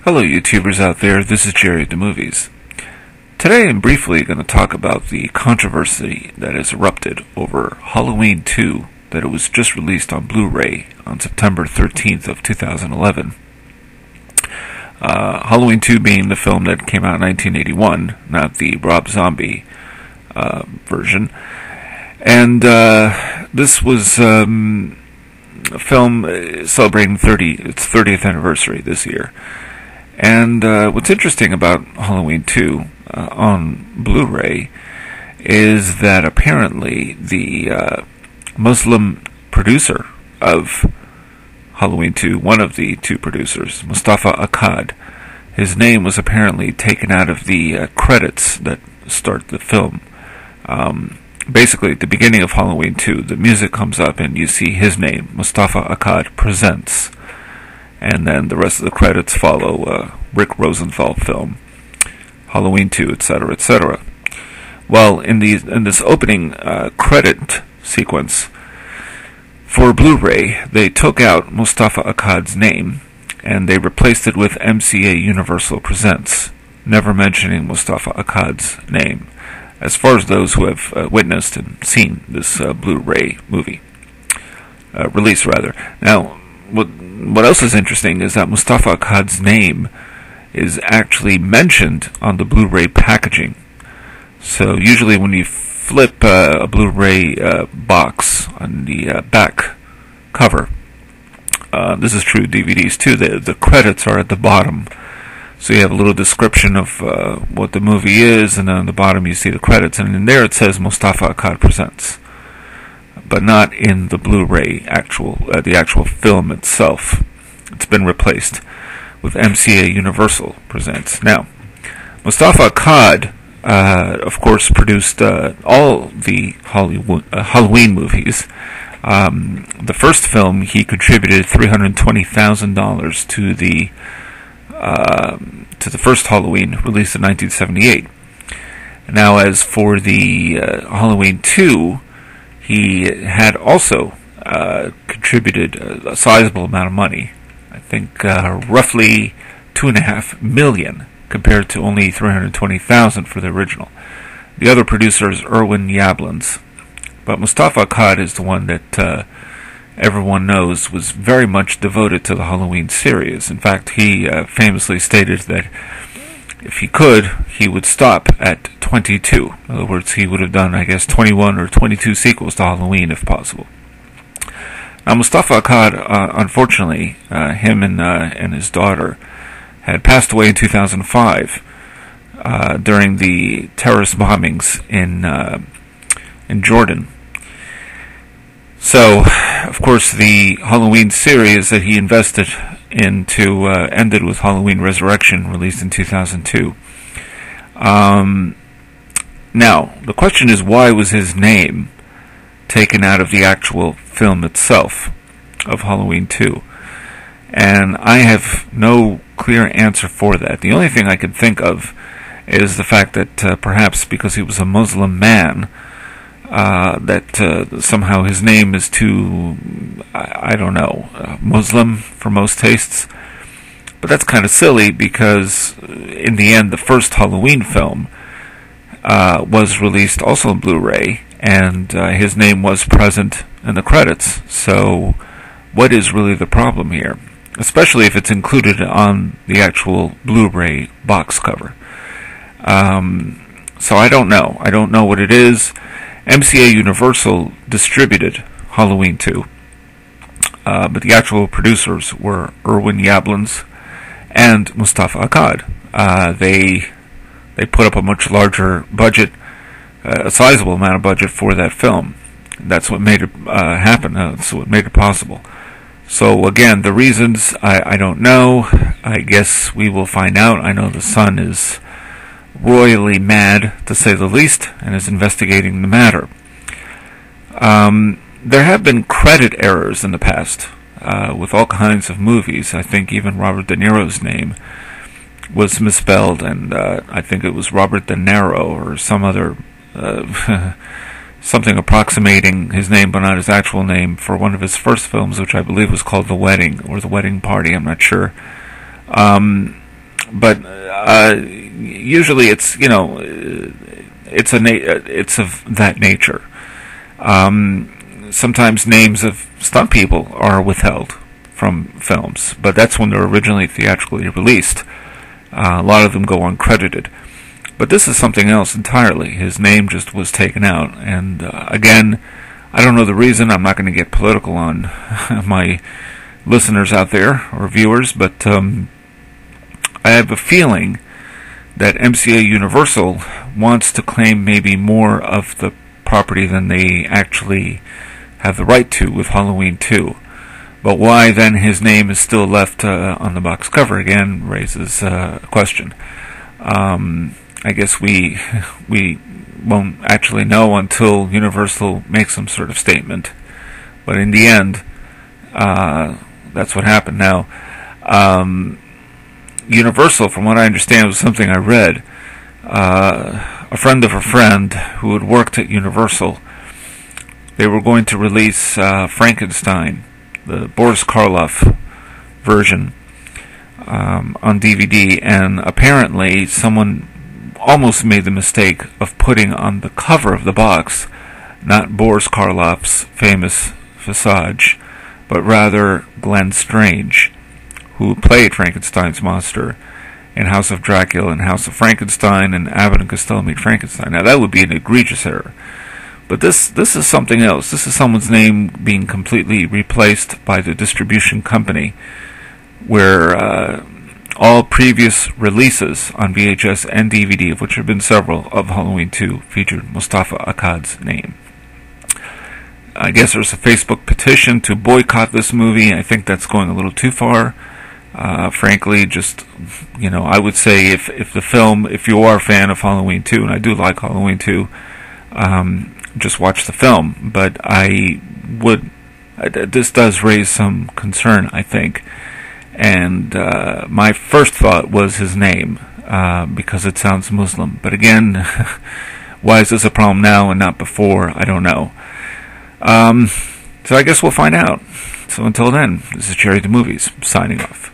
Hello YouTubers out there, this is Jerry at the Movies. Today I'm briefly going to talk about the controversy that has erupted over Halloween 2, that it was just released on Blu-Ray on September 13th of 2011. Halloween 2 being the film that came out in 1981, not the Rob Zombie version. And this was a film celebrating its 30th anniversary this year. And what's interesting about Halloween 2 on Blu-ray is that apparently the Muslim producer of Halloween 2, one of the two producers, Moustappha-Akkad, his name was apparently taken out of the credits that start the film. Basically, at the beginning of Halloween 2, the music comes up and you see his name, Moustappha-Akkad Presents. And then the rest of the credits follow Rick Rosenthal film, Halloween 2, etc., etc. Well, in this opening credit sequence for Blu-ray, they took out Moustappha-Akkad's name and they replaced it with MCA-Universal Presents, never mentioning Moustappha-Akkad's name, as far as those who have witnessed and seen this Blu-ray movie release, rather. Now, what else is interesting is that Moustappha-Akkad's name is actually mentioned on the Blu-ray packaging. So usually when you flip a Blu-ray box on the back cover, this is true DVDs too, the credits are at the bottom. So you have a little description of what the movie is, and then on the bottom you see the credits, and in there it says Moustappha-Akkad Presents, but not in the Blu-ray the actual film itself. It's been replaced with MCA-Universal Presents. Now, Moustappha-Akkad, of course, produced all the Halloween movies. The first film, he contributed $320,000 to the first Halloween, released in 1978. Now, as for the Halloween 2, he had also contributed a sizable amount of money. I think roughly $2.5 million compared to only $320,000 for the original. The other producer is Irwin Yablans, but Moustappha-Akkad is the one that everyone knows was very much devoted to the Halloween series. In fact, he famously stated that if he could, he would stop at 22. In other words, he would have done, I guess, 21 or 22 sequels to Halloween if possible. Now, Moustappha-Akkad, unfortunately, him and his daughter had passed away in 2005 during the terrorist bombings in Jordan. So, of course, the Halloween series that he invested into ended with Halloween Resurrection, released in 2002. Now, the question is, why was his name taken out of the actual film itself of Halloween 2? And I have no clear answer for that. The only thing I could think of is the fact that perhaps because he was a Muslim man, that somehow his name is too, I don't know, Muslim for most tastes. But that's kind of silly, because in the end, the first Halloween film was released also on Blu-ray, and his name was present in the credits. So what is really the problem here? Especially if it's included on the actual Blu-ray box cover. So I don't know. I don't know what it is. MCA-Universal distributed Halloween 2, but the actual producers were Irwin Yablans and Moustappha-Akkad. They put up a much larger budget, a sizable amount of budget for that film. That's what made it happen. That's what made it possible. So again, the reasons, I don't know. I guess we will find out. I know the son is royally mad, to say the least, and is investigating the matter. There have been credit errors in the past with all kinds of movies. I think even Robert De Niro's name was misspelled, and I think it was Robert De Niro or some other something approximating his name but not his actual name for one of his first films, which I believe was called The Wedding or The Wedding Party. I'm not sure. but usually it's it's of that nature. Sometimes names of stunt people are withheld from films, but that's when they're originally theatrically released. A lot of them go uncredited. But this is something else entirely. His name just was taken out. And again, I don't know the reason. I'm not going to get political on my listeners out there or viewers, but I have a feeling that MCA-Universal wants to claim maybe more of the property than they actually have the right to with Halloween 2. But why then his name is still left on the box cover again raises a question. I guess we won't actually know until Universal makes some sort of statement. But in the end, that's what happened. Now, Universal, from what I understand, was something I read. A friend of a friend who had worked at Universal, they were going to release Frankenstein, the Boris Karloff version, on DVD, and apparently someone almost made the mistake of putting on the cover of the box not Boris Karloff's famous visage, but rather Glenn Strange, who played Frankenstein's monster in House of Dracula and House of Frankenstein and Abbott and Costello Meet Frankenstein. Now that would be an egregious error. But this is something else. This is someone's name being completely replaced by the distribution company, where all previous releases on VHS and DVD, of which have been several, of Halloween 2 featured Moustappha-Akkad's name. I guess there's a Facebook petition to boycott this movie. I think that's going a little too far. Frankly, just, I would say if you are a fan of Halloween 2, and I do like Halloween 2, just watch the film. But this does raise some concern, I think. And my first thought was his name, because it sounds Muslim. But again, why is this a problem now and not before? I don't know. So I guess we'll find out. So until then, this is Cherry the Movies, signing off.